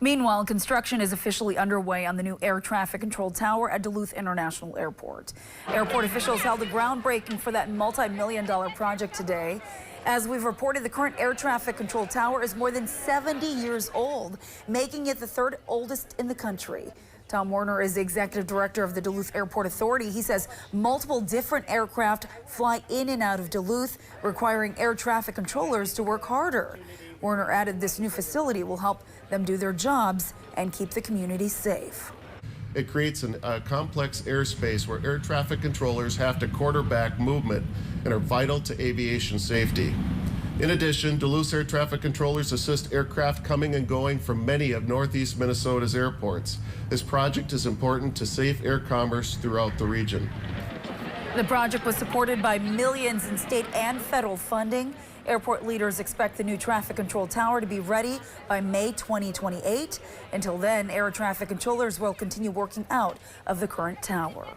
Meanwhile, construction is officially underway on the new air traffic control tower at Duluth International Airport. Airport officials held a groundbreaking for that multi-million-dollar project today. As we've reported, the current air traffic control tower is more than 70 years old, making it the third oldest in the country. Tom Werner is the executive director of the Duluth Airport Authority. He says multiple different aircraft fly in and out of Duluth, requiring air traffic controllers to work harder. Werner added this new facility will help them do their jobs and keep the community safe. It creates a complex airspace where air traffic controllers have to quarterback movement and are vital to aviation safety. In addition, Duluth air traffic controllers assist aircraft coming and going from many of Northeast Minnesota's airports. This project is important to safe air commerce throughout the region. The project was supported by millions in state and federal funding. Airport leaders expect the new traffic control tower to be ready by May 2028. Until then, air traffic controllers will continue working out of the current tower.